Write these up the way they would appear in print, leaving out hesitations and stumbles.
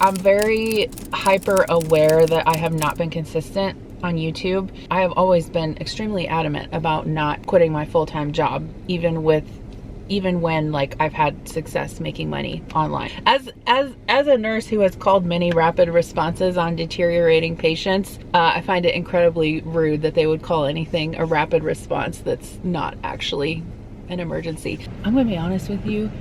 I'm very hyper aware that I have not been consistent on YouTube. I have always been extremely adamant about not quitting my full-time job, even when like I've had success making money online. As a nurse who has called many rapid responses on deteriorating patients, I find it incredibly rude that they would call anything a rapid response that's not actually an emergency. I'm gonna be honest with you,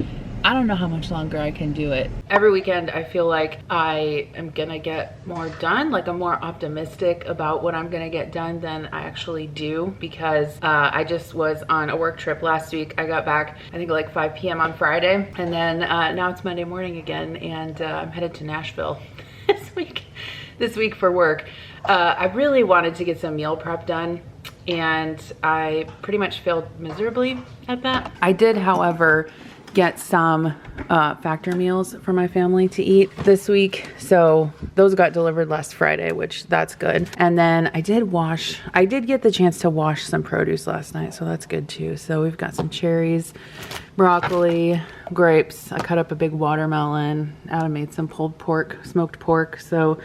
I don't know how much longer I can do it. Every weekend I feel like I am gonna get more done. Like I'm more optimistic about what I'm gonna get done than I actually do, because I just was on a work trip last week. I got back I think like 5 p.m. on Friday, and then now it's Monday morning again, and I'm headed to Nashville this week for work. I really wanted to get some meal prep done, and I pretty much failed miserably at that. I did, however, get some factor meals for my family to eat this week. So those got delivered last Friday, which that's good. And then I did get the chance to wash some produce last night, so that's good too. So we've got some cherries, broccoli, grapes. I cut up a big watermelon. Adam made some pulled pork, smoked pork. So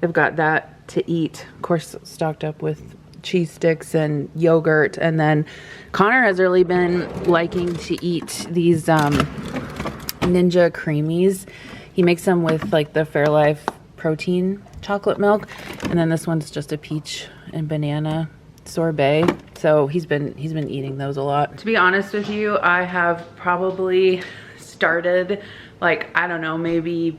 they've got that to eat. Of course, stocked up with cheese sticks and yogurt. And then Connor has really been liking to eat these Ninja Creamies. He makes them with like the Fairlife protein chocolate milk, and then this one's just a peach and banana sorbet. So he's been eating those a lot. To be honest with you, I have probably started like, I don't know, maybe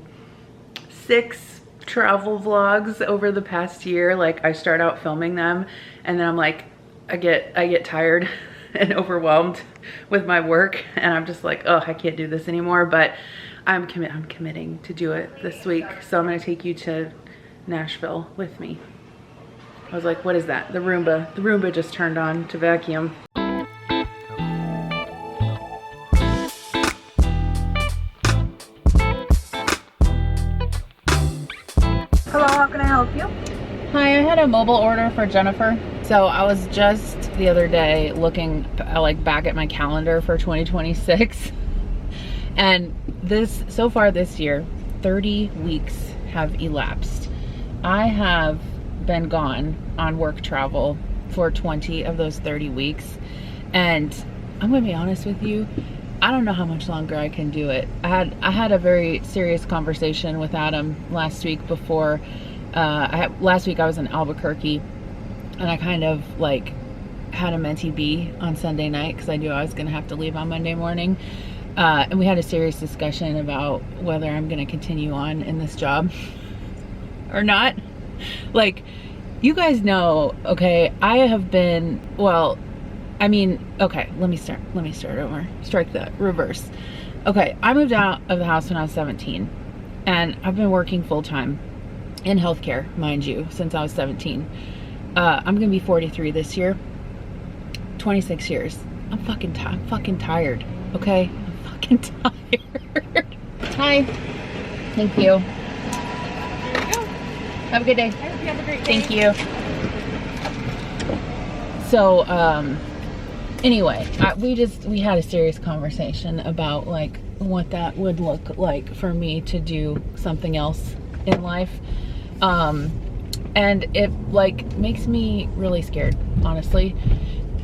6 travel vlogs over the past year. Like I start out filming them, and then I'm like, I get tired and overwhelmed with my work, and I'm just like, oh, I can't do this anymore. But I'm committing to do it this week. So I'm gonna take you to Nashville with me. I was like, what is that? The Roomba just turned on to vacuum. Hello, how can I help you? Hi, I had a mobile order for Jennifer. So I was just the other day looking like back at my calendar for 2026. And so far this year, 30 weeks have elapsed. I have been gone on work travel for 20 of those 30 weeks. And I'm gonna be honest with you, I don't know how much longer I can do it. I had a very serious conversation with Adam last week before. Last week I was in Albuquerque, and I kind of like had a mentee B on Sunday night because I knew I was gonna have to leave on Monday morning. And we had a serious discussion about whether I'm gonna continue on in this job or not. Like, you guys know, okay, I have been, well, I mean, okay, let me start over. Strike that, reverse. Okay, I moved out of the house when I was 17, and I've been working full-time in healthcare, mind you, since I was 17. I'm gonna be 43 this year. 26 years. I'm fucking tired, okay? I'm fucking tired. Hi. Thank you. There you go. Have a good day. I hope you have a great day. Thank you. So, anyway, we had a serious conversation about like what that would look like for me to do something else in life. And it like makes me really scared, honestly.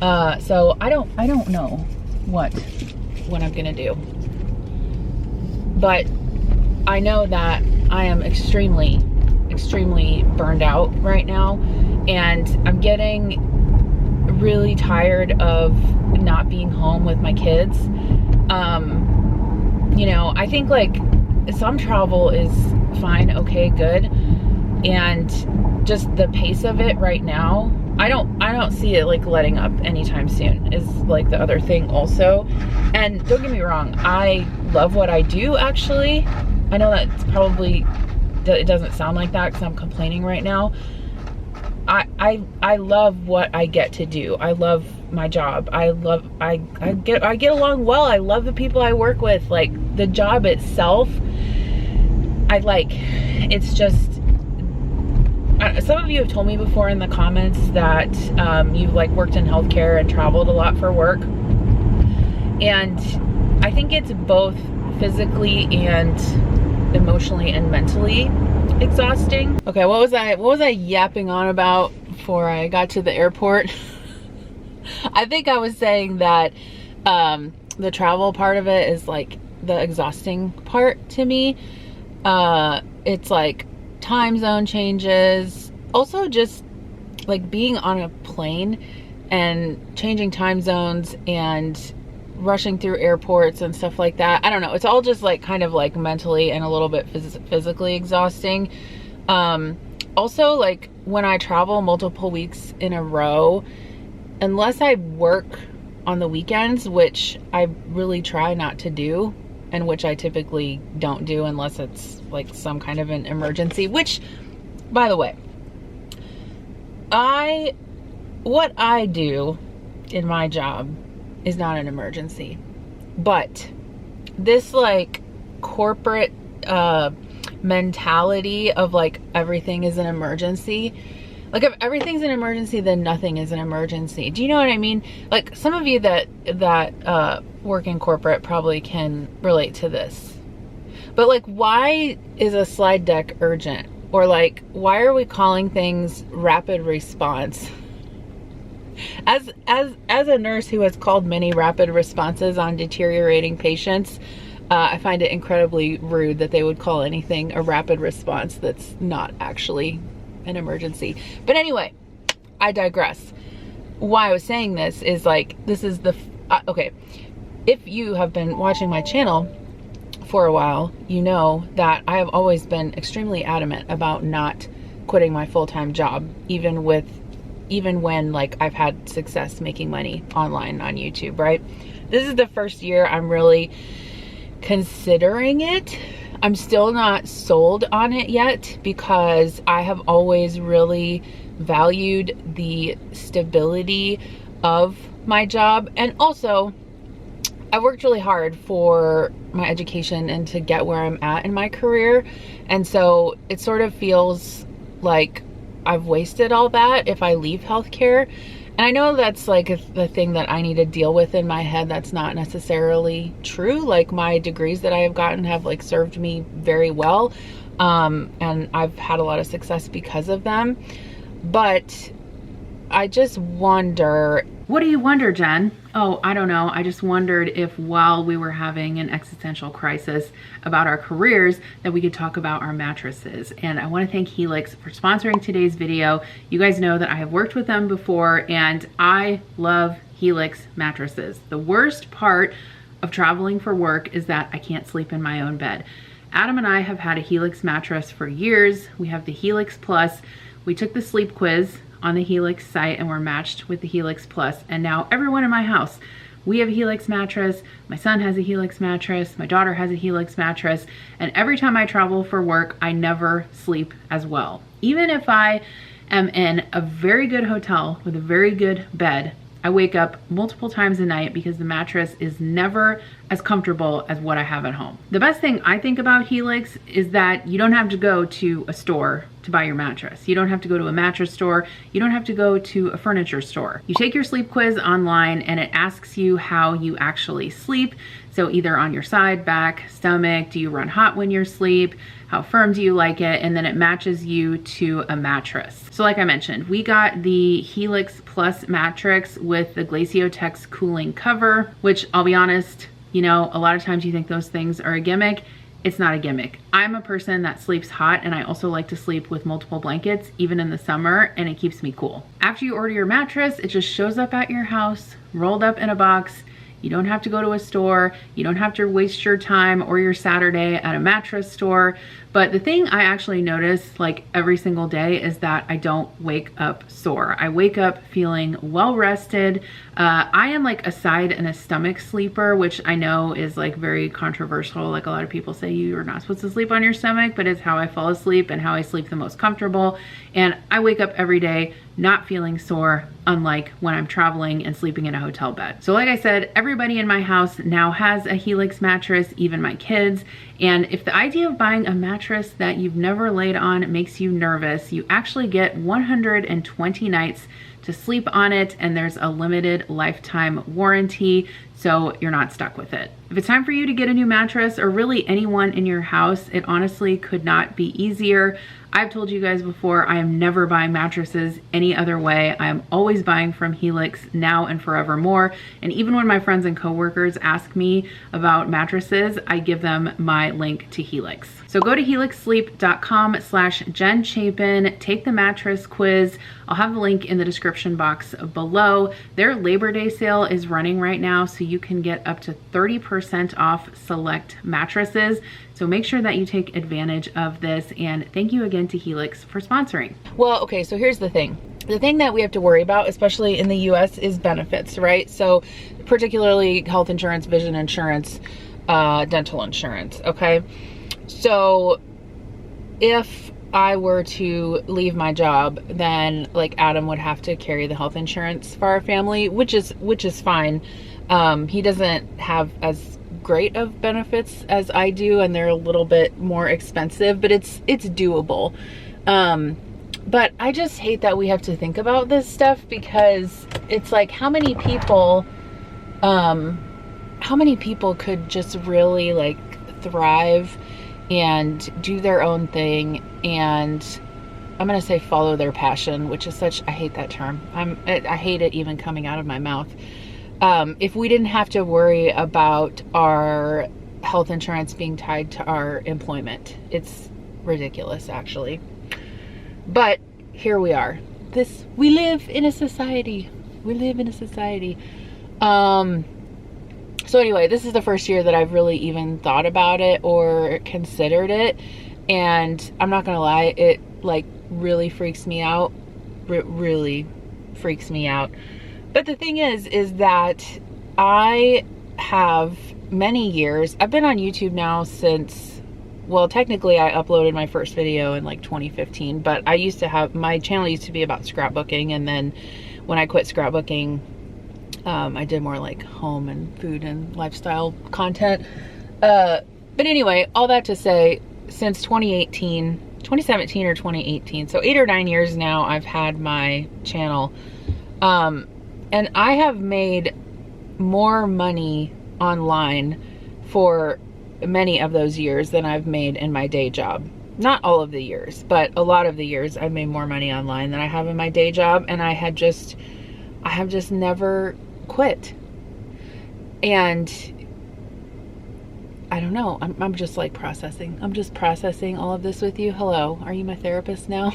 So I don't know what I'm gonna do. But I know that I am extremely burned out right now, and I'm getting really tired of not being home with my kids. You know, I think like some travel is fine, okay, good, and just the pace of it right now, I don't see it like letting up anytime soon is like the other thing also. And don't get me wrong, I love what I do actually. I know that's probably, it doesn't sound like that because I'm complaining right now. I love what I get to do. I love my job. I get along well. I love the people I work with. Like the job itself, I like. It's just, some of you have told me before in the comments that you've like worked in healthcare and traveled a lot for work. And I think it's both physically and emotionally and mentally exhausting. Okay, what was I yapping on about before I got to the airport? I think I was saying that the travel part of it is like the exhausting part to me. It's like time zone changes, also just like being on a plane and changing time zones and rushing through airports and stuff like that. I don't know, it's all just like kind of like mentally and a little bit physically exhausting. Also, like when I travel multiple weeks in a row, unless I work on the weekends, which I really try not to do, and which I typically don't do unless it's like some kind of an emergency, which, by the way, what I do in my job is not an emergency. But this like corporate mentality of like everything is an emergency. Like if everything's an emergency, then nothing is an emergency. Do you know what I mean? Like some of you that work in corporate probably can relate to this. But like, why is a slide deck urgent? Or like, why are we calling things rapid response? As a nurse who has called many rapid responses on deteriorating patients, I find it incredibly rude that they would call anything a rapid response that's not actually an emergency. But anyway, I digress. Why I was saying this is like, this is the, okay, if you have been watching my channel for a while, you know that I have always been extremely adamant about not quitting my full-time job, even when like I've had success making money online on YouTube, right? This is the first year I'm really considering it. I'm still not sold on it yet because I have always really valued the stability of my job. And also, I worked really hard for my education and to get where I'm at in my career. And so it sort of feels like I've wasted all that if I leave healthcare. And I know that's like the thing that I need to deal with in my head. That's not necessarily true. Like my degrees that I have gotten have like served me very well. And I've had a lot of success because of them. But I just wonder. What do you wonder, Jen? Oh, I don't know. I just wondered if while we were having an existential crisis about our careers, that we could talk about our mattresses. And I want to thank Helix for sponsoring today's video. You guys know that I have worked with them before and I love Helix mattresses. The worst part of traveling for work is that I can't sleep in my own bed. Adam and I have had a Helix mattress for years. We have the Helix Plus. We took the sleep quiz on the Helix site and we're matched with the Helix Plus. And now everyone in my house, we have a Helix mattress. My son has a Helix mattress. My daughter has a Helix mattress. And every time I travel for work, I never sleep as well. Even if I am in a very good hotel with a very good bed, I wake up multiple times a night because the mattress is never as comfortable as what I have at home. The best thing I think about Helix is that you don't have to go to a store to buy your mattress. You don't have to go to a mattress store. You don't have to go to a furniture store. You take your sleep quiz online and it asks you how you actually sleep. So either on your side, back, stomach, do you run hot when you sleep? How firm do you like it? And then it matches you to a mattress. So like I mentioned, we got the Helix Plus mattress with the Glaciotex cooling cover, which I'll be honest, you know, a lot of times you think those things are a gimmick. It's not a gimmick. I'm a person that sleeps hot and I also like to sleep with multiple blankets, even in the summer, and it keeps me cool. After you order your mattress, it just shows up at your house, rolled up in a box. You don't have to go to a store. You don't have to waste your time or your Saturday at a mattress store. But the thing I actually notice like every single day is that I don't wake up sore. I wake up feeling well rested. I am like a side and a stomach sleeper, which I know is like very controversial. Like a lot of people say you're not supposed to sleep on your stomach, but it's how I fall asleep and how I sleep the most comfortable. And I wake up every day not feeling sore, unlike when I'm traveling and sleeping in a hotel bed. So like I said, everybody in my house now has a Helix mattress, even my kids. And if the idea of buying a mattress that you've never laid on makes you nervous, you actually get 120 nights to sleep on it, and there's a limited lifetime warranty, so you're not stuck with it. If it's time for you to get a new mattress, or really anyone in your house, it honestly could not be easier. I've told you guys before, I am never buying mattresses any other way. I am always buying from Helix now and forevermore. And even when my friends and coworkers ask me about mattresses, I give them my link to Helix. So go to helixsleep.com/Jen Chapin, take the mattress quiz. I'll have the link in the description box below. Their Labor Day sale is running right now, so you can get up to 30% off select mattresses. So make sure that you take advantage of this, and thank you again to Helix for sponsoring. Well, okay, so here's the thing. The thing that we have to worry about, especially in the US, is benefits, right? So particularly health insurance, vision insurance, dental insurance, okay? So if I were to leave my job, then like Adam would have to carry the health insurance for our family, which is fine. He doesn't have as great of benefits as I do, and they're a little bit more expensive, but it's doable. But I just hate that we have to think about this stuff, because it's like, how many people could just really like thrive and do their own thing, and I'm gonna say follow their passion, which is such, I hate that term. I hate it even coming out of my mouth. If we didn't have to worry about our health insurance being tied to our employment, it's ridiculous, actually. But here we are. We live in a society. We live in a society. So anyway, this is the first year that I've really even thought about it or considered it. And I'm not gonna lie, it like really freaks me out. Really freaks me out. But the thing is that I have many years, I've been on YouTube now since, well, technically I uploaded my first video in like 2015, but I used to have, my channel used to be about scrapbooking, and then when I quit scrapbooking, I did more like home and food and lifestyle content. But anyway, all that to say, since 2017 or 2018, so 8 or 9 years now, I've had my channel. And I have made more money online for many of those years than I've made in my day job. Not all of the years, but a lot of the years I've made more money online than I have in my day job. And I have just never quit. And I don't know, I'm just like processing. I'm just processing all of this with you. Hello, are you my therapist now?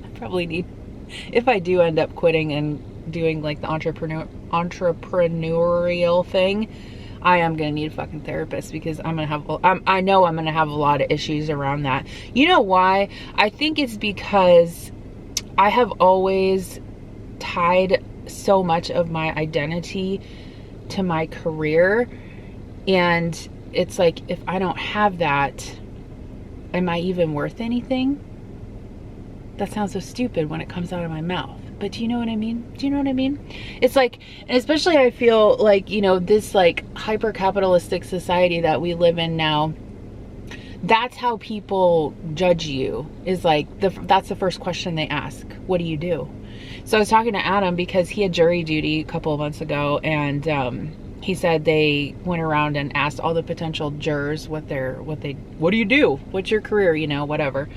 I probably need, if I do end up quitting and doing like the entrepreneurial thing, I am gonna need a fucking therapist, because I know I'm gonna have a lot of issues around that. You know why? I think it's because I have always tied so much of my identity to my career, and it's like, if I don't have that, am I even worth anything? That sounds so stupid when it comes out of my mouth, but do you know what I mean? Do you know what I mean? It's like, and especially I feel like, you know, this like hyper capitalistic society that we live in now, that's how people judge you, is like, that's the first question they ask. What do you do? So I was talking to Adam because he had jury duty a couple of months ago, and he said they went around and asked all the potential jurors what do you do? What's your career? You know, whatever.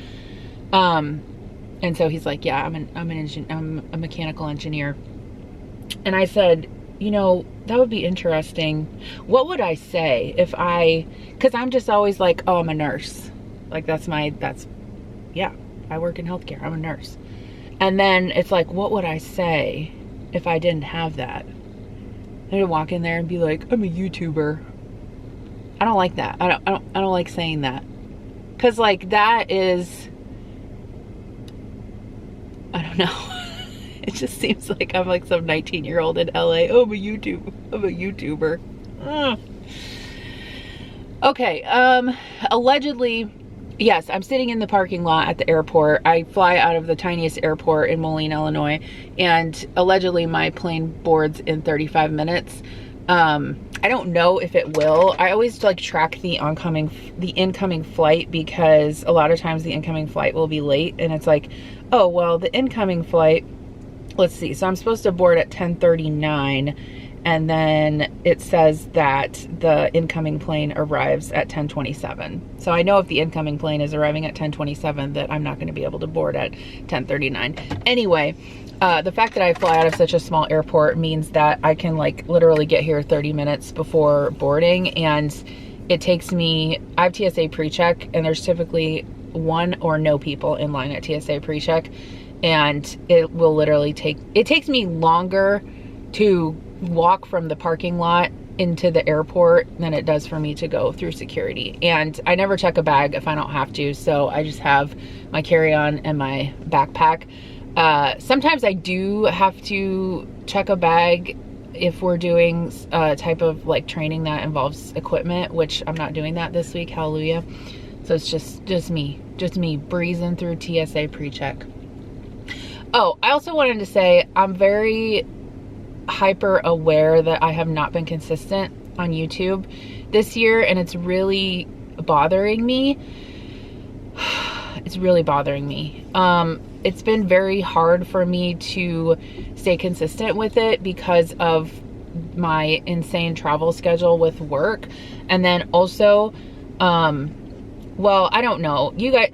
And so he's like, yeah, I'm a mechanical engineer. And I said, you know, that would be interesting. What would I say if because I'm just always like, oh, I'm a nurse. Like yeah, I work in healthcare. I'm a nurse. And then it's like, what would I say if I didn't have that? I'd walk in there and be like, I'm a YouTuber. I don't like that. I don't like saying that. 'Cause like that is, I don't know. It just seems like I'm like some 19-year-old in LA. Oh, I'm a YouTuber. Ugh. Okay, allegedly, yes, I'm sitting in the parking lot at the airport. I fly out of the tiniest airport in Moline, Illinois, and allegedly my plane boards in 35 minutes. I don't know if it will. I always like track the incoming flight, because a lot of times the incoming flight will be late, and it's like, oh, well, the incoming flight let's see. So I'm supposed to board at 10:39, and then it says that the incoming plane arrives at 10:27. So I know if the incoming plane is arriving at 10:27 that I'm not going to be able to board at 10:39. Anyway, the fact that I fly out of such a small airport means that I can like literally get here 30 minutes before boarding, and it takes me, I have TSA pre-check, and there's typically one or no people in line at TSA pre-check, and it will literally it takes me longer to walk from the parking lot into the airport than it does for me to go through security. And I never check a bag if I don't have to, so I just have my carry-on and my backpack. Sometimes I do have to check a bag if we're doing a type of like training that involves equipment, which I'm not doing that this week, hallelujah. So it's just me breezing through TSA pre-check. Oh, I also wanted to say I'm very hyper aware that I have not been consistent on YouTube this year, and it's really bothering me. It's really bothering me. It's been very hard for me to stay consistent with it because of my insane travel schedule with work. And then also, well, I don't know. You guys,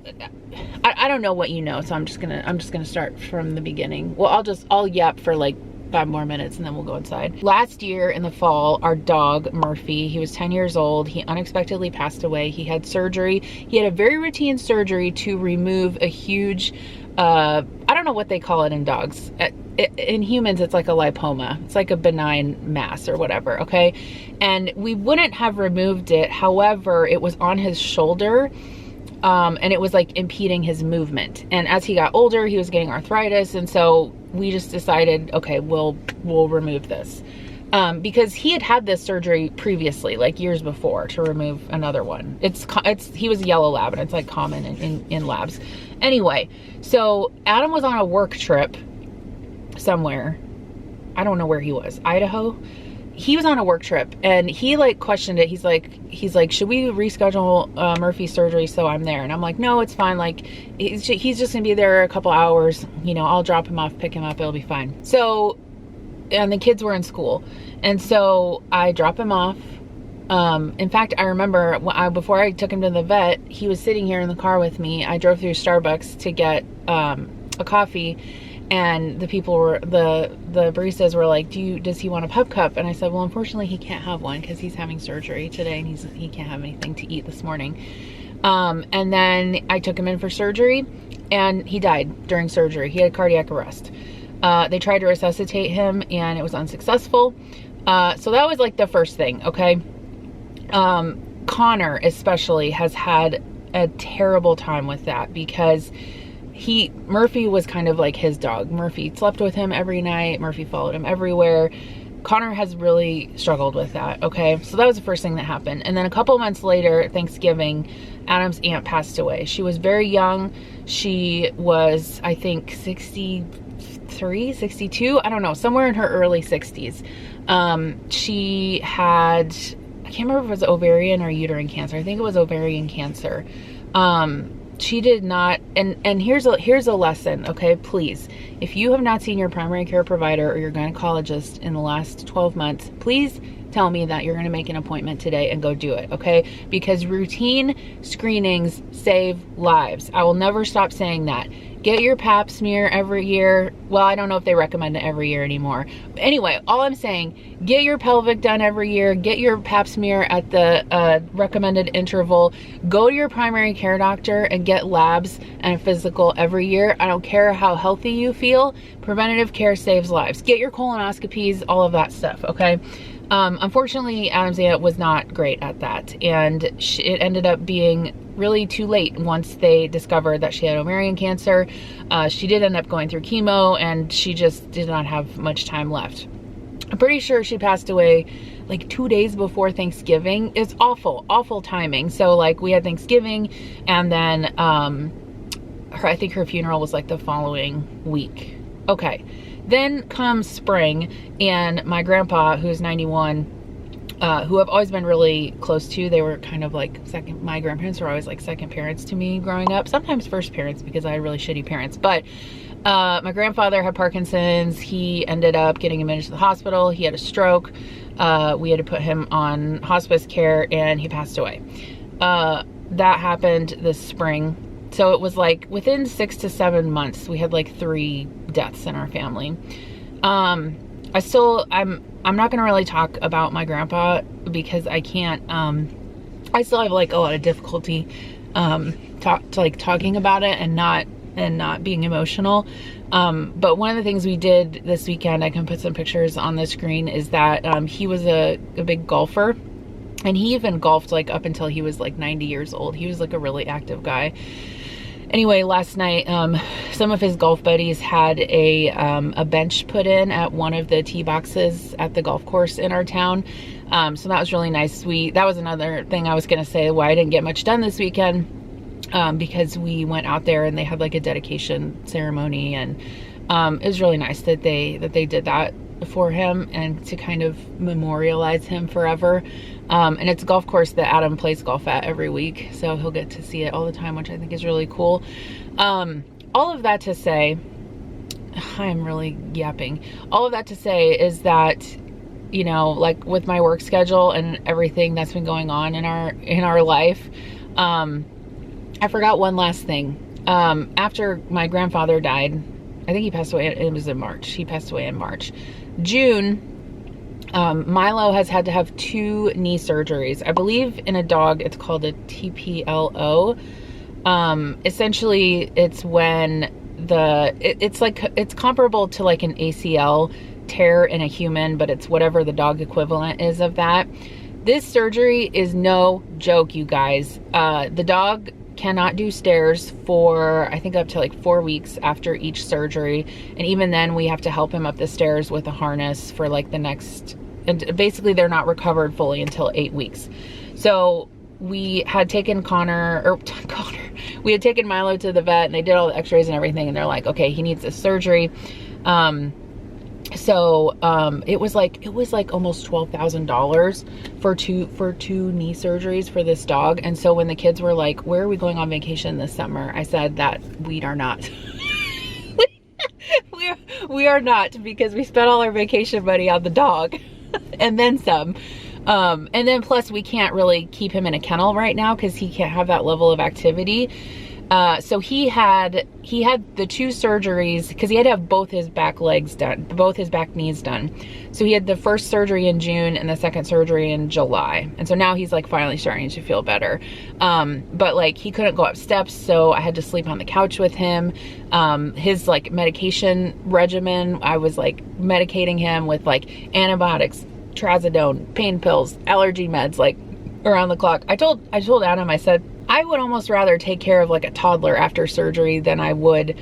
I don't know what you know, so I'm just gonna start from the beginning. Well, I'll yap for like 5 more minutes and then we'll go inside. Last year in the fall, our dog Murphy, he was 10 years old. He unexpectedly passed away. He had surgery. He had a very routine surgery to remove a huge, I don't know what they call it in dogs. In humans, it's like a lipoma. It's like a benign mass or whatever, okay? And we wouldn't have removed it. However, it was on his shoulder. And it was like impeding his movement. And as he got older, he was getting arthritis. And so we just decided, okay, we'll remove this. Because he had this surgery previously, like years before, to remove another one. He was a yellow lab, and it's like common in labs. Anyway, so Adam was on a work trip somewhere. I don't know where he was, Idaho. He was on a work trip, and he like questioned it. He's like, should we reschedule Murphy's surgery so I'm there? And I'm like, no, it's fine. Like, he's just gonna be there a couple hours. You know, I'll drop him off, pick him up. It'll be fine. So, and the kids were in school, and so I drop him off. In fact, I remember before I took him to the vet, he was sitting here in the car with me. I drove through Starbucks to get a coffee. And the people were, the baristas were like, does he want a pup cup? And I said, well, unfortunately he can't have one because he's having surgery today and he can't have anything to eat this morning. And then I took him in for surgery, and he died during surgery. He had cardiac arrest. They tried to resuscitate him, and it was unsuccessful. So that was like the first thing, okay? Connor especially has had a terrible time with that because Murphy was kind of like his dog. Murphy slept with him every night. Murphy followed him everywhere. Connor has really struggled with that, okay? So that was the first thing that happened. And then a couple months later, Thanksgiving, Adam's aunt passed away. She was very young. She was, I think, 63, 62, I don't know, somewhere in her early 60s. She had, I can't remember if it was ovarian or uterine cancer. I think it was ovarian cancer. She did not, and here's a lesson, okay? Please, if you have not seen your primary care provider or your gynecologist in the last 12 months, please tell me that you're going to make an appointment today and go do it, okay? Because routine screenings save lives. I will never stop saying that. Get your pap smear every year. Well, I don't know if they recommend it every year anymore. But anyway, all I'm saying, get your pelvic done every year. Get your pap smear at the recommended interval. Go to your primary care doctor and get labs and a physical every year. I don't care how healthy you feel. Preventative care saves lives. Get your colonoscopies, all of that stuff, okay? Unfortunately, Adam's aunt was not great at that, and it ended up being really too late once they discovered that she had ovarian cancer. She did end up going through chemo, and she just did not have much time left. I'm pretty sure she passed away like 2 days before Thanksgiving. It's awful, awful timing. So like we had Thanksgiving, and then I think her funeral was like the following week. Okay. Then comes spring, and my grandpa, who's 91, who I've always been really close to. They were kind of like my grandparents were always like second parents to me growing up. Sometimes first parents because I had really shitty parents. But my grandfather had Parkinson's. He ended up getting admitted to the hospital. He had a stroke. We had to put him on hospice care and he passed away. That happened this spring. So it was like within 6 to 7 months, we had like 3 deaths in our family. I'm not going to really talk about my grandpa because I can't, I still have like a lot of difficulty, talking about it and not being emotional. But one of the things we did this weekend, I can put some pictures on the screen, is that, he was a big golfer, and he even golfed like up until he was like 90 years old. He was like a really active guy. Anyway, last night, some of his golf buddies had a bench put in at one of the tee boxes at the golf course in our town. So that was really nice. That was another thing I was going to say why I didn't get much done this weekend, because we went out there and they had like a dedication ceremony, and it was really nice that they did that for him and to kind of memorialize him forever. And it's a golf course that Adam plays golf at every week, so he'll get to see it all the time, which I think is really cool. All of that to say, I'm really yapping. All of that to say is that, you know, like with my work schedule and everything that's been going on in our life, I forgot one last thing. After my grandfather died, I think he passed away, it was in March. He passed away in March. June, Milo has had to have 2 knee surgeries. I believe in a dog, it's called a TPLO. Essentially, it's when it's comparable to like an ACL tear in a human, but it's whatever the dog equivalent is of that. This surgery is no joke, you guys. The dog cannot do stairs for, I think, up to like 4 weeks after each surgery. And even then we have to help him up the stairs with a harness for like the next, and basically they're not recovered fully until 8 weeks. So we had taken we had taken Milo to the vet and they did all the x-rays and everything. And they're like, okay, he needs this surgery. So it was like almost $12,000 for two knee surgeries for this dog. And so when the kids were like, where are we going on vacation this summer? I said that we are not. we are not, because we spent all our vacation money on the dog and then some. And then plus we can't really keep him in a kennel right now because he can't have that level of activity. So he had the 2 surgeries because he had to have both his back legs done, both his back knees done. So he had the first surgery in June and the second surgery in July. And so now he's like finally starting to feel better. But like he couldn't go up steps, so I had to sleep on the couch with him. His like medication regimen, I was like medicating him with like antibiotics, trazodone, pain pills, allergy meds, like around the clock. I told Adam, I said, I would almost rather take care of like a toddler after surgery than I would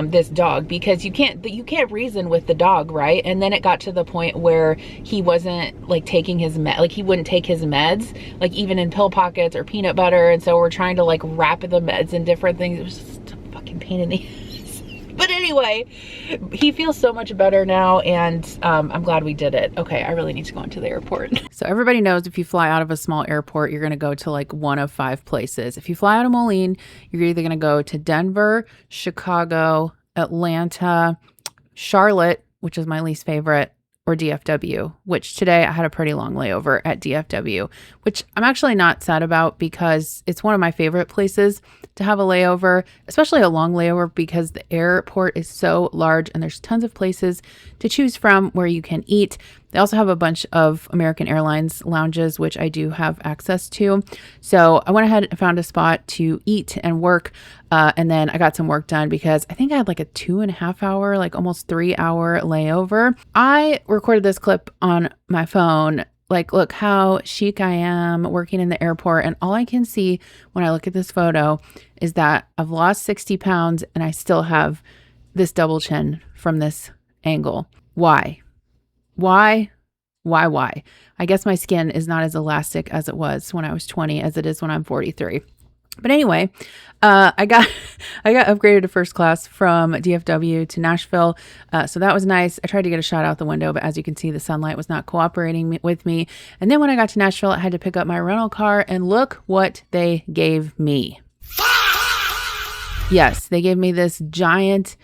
this dog, because you can't reason with the dog, right? And then it got to the point where he wasn't like taking his he wouldn't take his meds, like even in pill pockets or peanut butter. And so we're trying to like wrap the meds in different things. It was just a fucking pain in the ass. But anyway, he feels so much better now, and I'm glad we did it. Okay, I really need to go into the airport. So everybody knows if you fly out of a small airport, you're going to go to like one of 5 places. If you fly out of Moline, you're either going to go to Denver, Chicago, Atlanta, Charlotte, which is my least favorite, or DFW, which today I had a pretty long layover at DFW, which I'm actually not sad about because it's one of my favorite places to have a layover, especially a long layover, because the airport is so large and there's tons of places to choose from where you can eat. They also have a bunch of American Airlines lounges, which I do have access to. So I went ahead and found a spot to eat and work. And then I got some work done because I think I had like a 2.5 hour, like almost 3 hour layover. I recorded this clip on my phone. Like, look how chic I am working in the airport. And all I can see when I look at this photo is that I've lost 60 pounds and I still have this double chin from this angle. Why? Why? I guess my skin is not as elastic as it was when I was 20 as it is when I'm 43. But anyway, I got I got upgraded to first class from DFW to Nashville, so that was nice. I tried to get a shot out the window, but as you can see, the sunlight was not cooperating with me. And then when I got to Nashville, I had to pick up my rental car, and look what they gave me. Yes, they gave me this giant,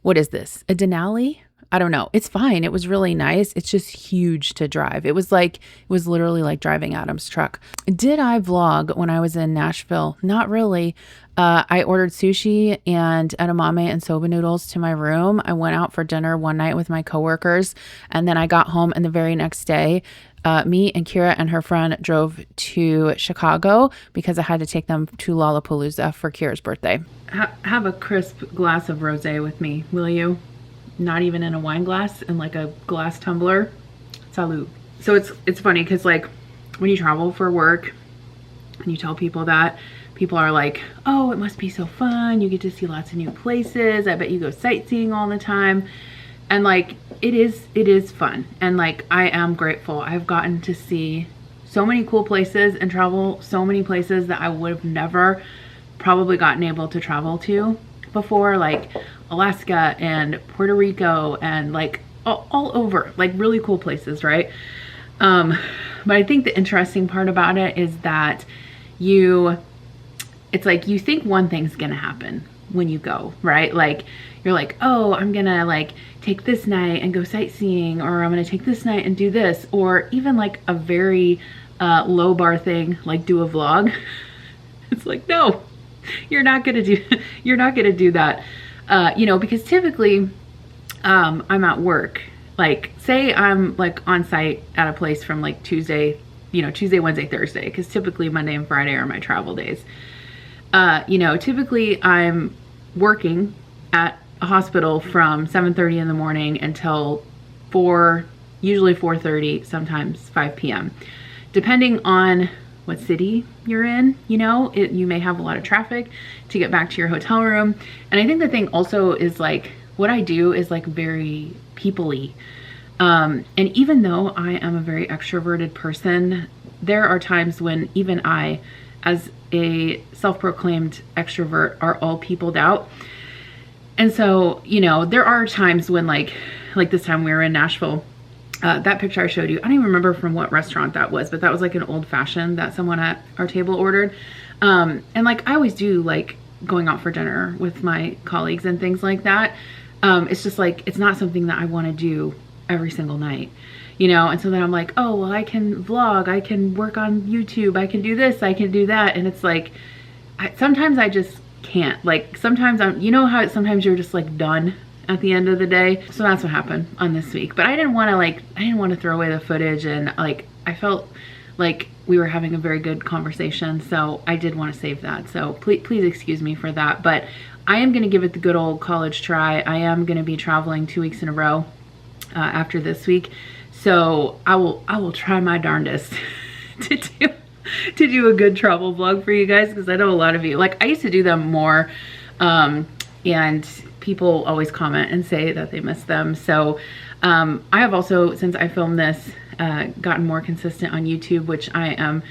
what is this? A Denali? I don't know. It's fine. It was really nice. It's just huge to drive. It was literally like driving Adam's truck. Did I vlog when I was in Nashville? Not really. I ordered sushi and edamame and soba noodles to my room. I went out for dinner one night with my coworkers, and then I got home, and the very next day, me and Kira and her friend drove to Chicago because I had to take them to Lollapalooza for Kira's birthday. Have a crisp glass of rosé with me, will you? Not even in a wine glass, in like a glass tumbler. Salud. So it's funny because like when you travel for work and you tell people that, people are like, oh, it must be so fun. You get to see lots of new places. I bet you go sightseeing all the time. And like, it is fun. And like, I am grateful. I've gotten to see so many cool places and travel so many places that I would have never probably gotten able to travel to before, like Alaska and Puerto Rico and like all over, like really cool places, right? But I think the interesting part about it is that it's like you think one thing's gonna happen when you go, right? Like you're like, oh, I'm gonna like take this night and go sightseeing, or I'm gonna take this night and do this, or even like a very low bar thing, like do a vlog. It's like, no, you're not gonna do that. You know, because typically I'm at work. Like say I'm like on site at a place from like Tuesday, Wednesday, Thursday, because typically Monday and Friday are my travel days. You know, typically I'm working at a hospital from 7:30 in the morning until usually 4:30, sometimes 5 p.m. Depending on what city you're in, you may have a lot of traffic to get back to your hotel room. And I think the thing also is like, what I do is like very people-y. And even though I am a very extroverted person, there are times when even I, as a self-proclaimed extrovert, are all peopled out. And so, there are times when like this time we were in Nashville. That picture I showed you, I don't even remember from what restaurant that was, but that was like an old fashioned that someone at our table ordered. And like I always do like going out for dinner with my colleagues and things like that. It's just like, it's not something that I want to do every single night, and so then I'm like, oh, well, I can vlog, I can work on YouTube, I can do this, I can do that. And it's like, sometimes I just can't. Like sometimes how sometimes you're just like done at the end of the day. So that's what happened on this week. But I didn't want to throw away the footage, and like I felt like we were having a very good conversation, so I did want to save that. So please excuse me for that. But I am going to give it the good old college try. I am going to be traveling 2 weeks in a row after this week, so I will try my darndest to do a good travel vlog for you guys, because I know a lot of you, like I used to do them more, and people always comment and say that they miss them. So I have also, since I filmed this, gotten more consistent on YouTube, which I am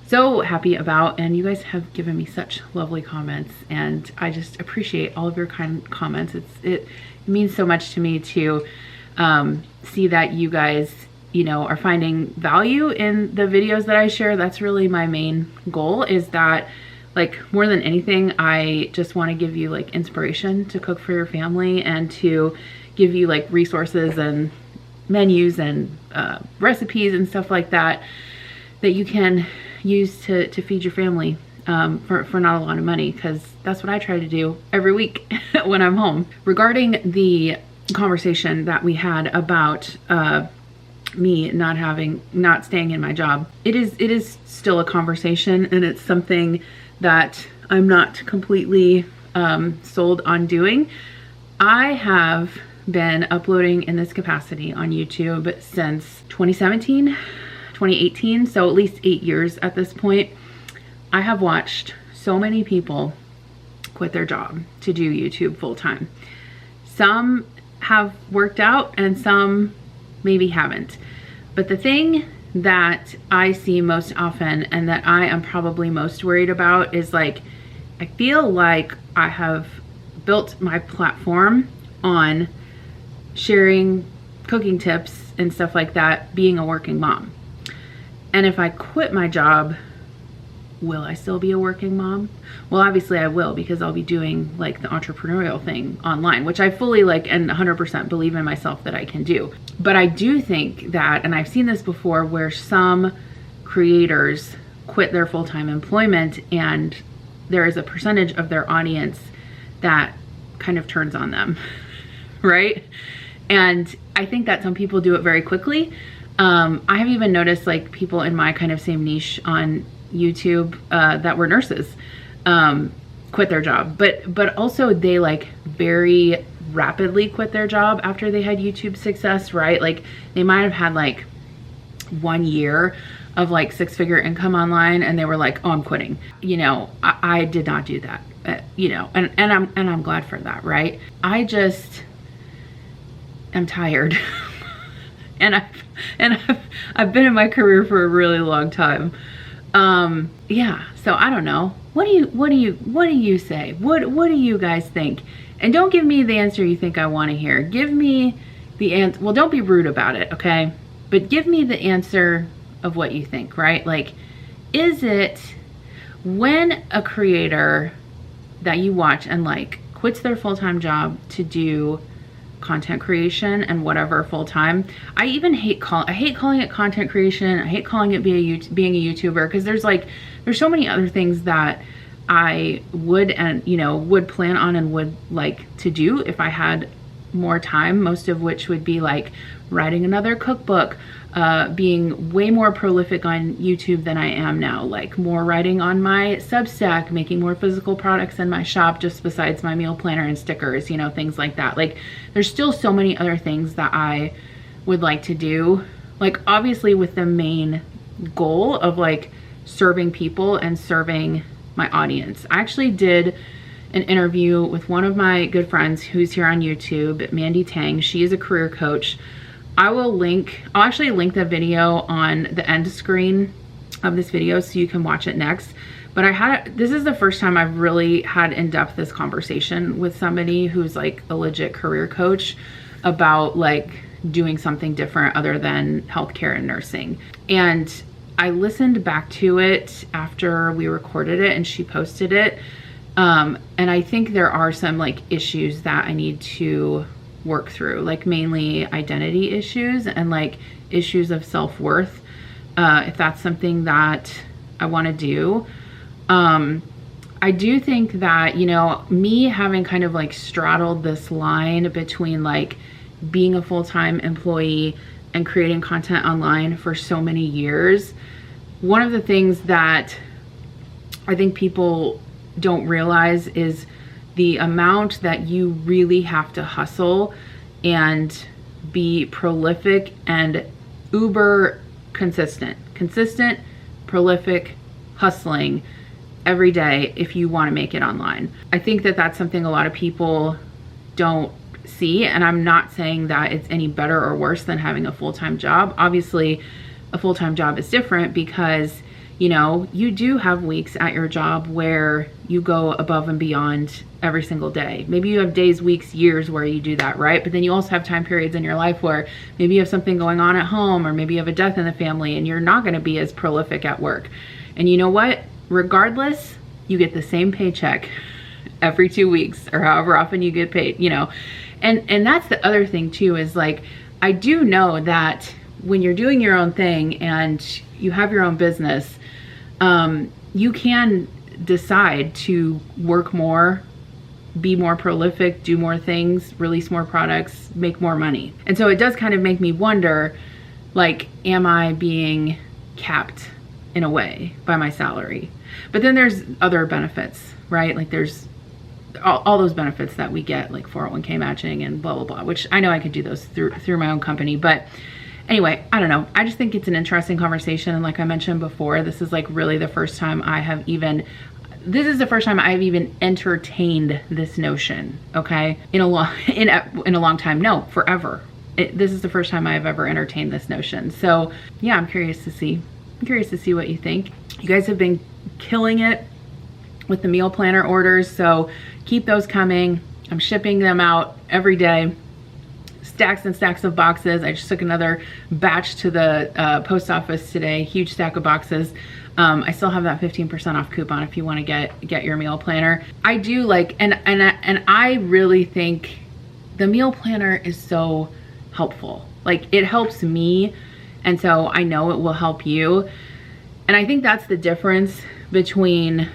so happy about. And you guys have given me such lovely comments, and I just appreciate all of your kind comments. It means so much to me to see that you guys, are finding value in the videos that I share. That's really my main goal, is that like more than anything, I just want to give you like inspiration to cook for your family, and to give you like resources and menus and recipes and stuff like that you can use to feed your family for not a lot of money, because that's what I try to do every week when I'm home. Regarding the conversation that we had about me not staying in my job, it is still a conversation, and it's something that I'm not completely sold on doing. I have been uploading in this capacity on YouTube since 2018, so at least 8 years at this point. I have watched so many people quit their job to do YouTube full time. Some have worked out and some maybe haven't. But the thing that I see most often, and that I am probably most worried about, is like I feel like I have built my platform on sharing cooking tips and stuff like that, being a working mom. And if I quit my job, will I still be a working mom? Well, obviously I will, because I'll be doing like the entrepreneurial thing online, which I fully like and 100% believe in myself that I can do. But I do think that, and I've seen this before, where some creators quit their full-time employment and there is a percentage of their audience that kind of turns on them, right? And I think that some people do it very quickly. I have even noticed like people in my kind of same niche on YouTube that were nurses quit their job, but also they like very rapidly quit their job after they had YouTube success, right? Like they might have had like 1 year of like 6-figure income online and they were like, oh, I'm quitting. You know, I did not do that, you know, and I'm glad for that, right? I just am tired. and I've been in my career for a really long time. Yeah, so I don't know. What do you say? What do you guys think? And don't give me the answer you think I want to hear. Give me the answer. Well, don't be rude about it, okay? But give me the answer of what you think, right? Like, is it when a creator that you watch and like quits their full-time job to do content creation and whatever full-time? I even hate calling it content creation. I hate calling it being a YouTuber, because there's so many other things that I would plan on and would like to do if I had more time, most of which would be like writing another cookbook, being way more prolific on YouTube than I am now, like more writing on my Substack, making more physical products in my shop just besides my meal planner and stickers, you know, things like that. Like there's still so many other things that I would like to do, like obviously with the main goal of like serving people and serving my audience. I actually did an interview with one of my good friends who's here on YouTube, Mandy Tang. She is a career coach. I'll actually link the video on the end screen of this video so you can watch it next. But this is the first time I've really had in-depth this conversation with somebody who's like a legit career coach about like doing something different other than healthcare and nursing. And I listened back to it after we recorded it and she posted it. And I think there are some like issues that I need to work through, like mainly identity issues and like issues of self-worth, if that's something that I want to do. I do think that, you know, me having kind of like straddled this line between like being a full-time employee and creating content online for so many years, one of the things that I think people don't realize is the amount that you really have to hustle and be prolific and uber consistent, prolific, hustling every day if you want to make it online. I think that that's something a lot of people don't see, and I'm not saying that it's any better or worse than having a full-time job. Obviously, a full-time job is different because, you know, you do have weeks at your job where you go above and beyond every single day. Maybe you have days, weeks, years where you do that, right? But then you also have time periods in your life where maybe you have something going on at home, or maybe you have a death in the family and you're not going to be as prolific at work. And you know what? Regardless, you get the same paycheck every 2 weeks or however often you get paid, you know? And that's the other thing too, is like, I do know that when you're doing your own thing and you have your own business, you can decide to work more, be more prolific, do more things, release more products, make more money. And so it does kind of make me wonder, like, am I being capped in a way by my salary? But then there's other benefits, right? Like there's all those benefits that we get, like 401k matching and blah, blah, blah, which I know I could do those through my own company. But anyway, I don't know. I just think it's an interesting conversation. And like I mentioned before, this is like really the first time I've even entertained this notion, okay? In a long time. No, forever. This is the first time I've ever entertained this notion. So yeah, I'm curious to see what you think. You guys have been killing it with the meal planner orders. So keep those coming. I'm shipping them out every day. Stacks and stacks of boxes. I just took another batch to the post office today. Huge stack of boxes. I still have that 15% off coupon if you want to get your meal planner. I do like, and I really think the meal planner is so helpful. Like, it helps me, and so I know it will help you. And I think that's the difference between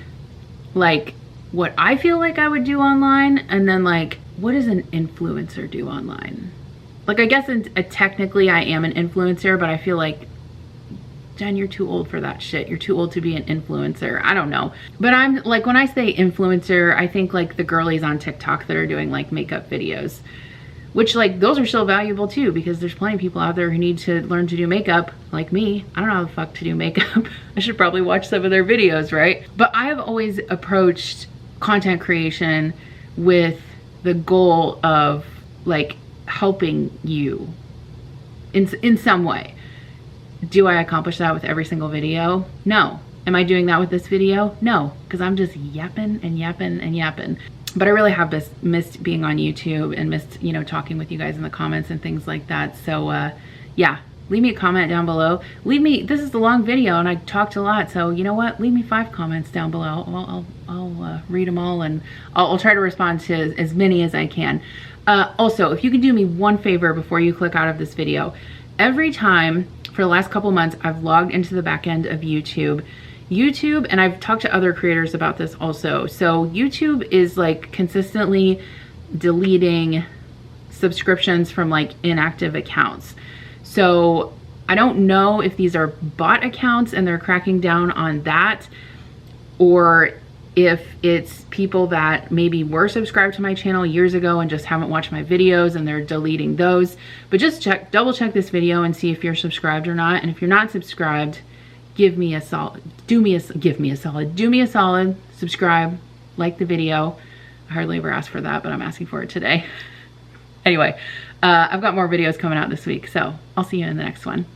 like what I feel like I would do online and then like what does an influencer do online. Like, I guess technically I am an influencer, but I feel like, Jen, you're too old for that shit. You're too old to be an influencer. I don't know. But I'm like, when I say influencer, I think like the girlies on TikTok that are doing like makeup videos, which like those are still valuable too, because there's plenty of people out there who need to learn to do makeup like me. I don't know how the fuck to do makeup. I should probably watch some of their videos, right? But I have always approached content creation with the goal of like helping you in some way. Do I accomplish that with every single video? No. Am I doing that with this video? No, because I'm just yapping and yapping and yapping. But I really have missed being on YouTube and missed, you know, talking with you guys in the comments and things like that. So yeah, leave me a comment down below. This is a long video and I talked a lot, so you know what? Leave me 5 comments down below. I'll read them all, and I'll try to respond to as many as I can. Also, if you could do me one favor before you click out of this video, every time for the last couple months, I've logged into the back end of YouTube, and I've talked to other creators about this also. So YouTube is like consistently deleting subscriptions from like inactive accounts. So I don't know if these are bot accounts and they're cracking down on that, or if it's people that maybe were subscribed to my channel years ago and just haven't watched my videos and they're deleting those. But just double check this video and see if you're subscribed or not. And if you're not subscribed, do me a solid, subscribe, like the video. I hardly ever ask for that, but I'm asking for it today. Anyway, I've got more videos coming out this week, so I'll see you in the next one.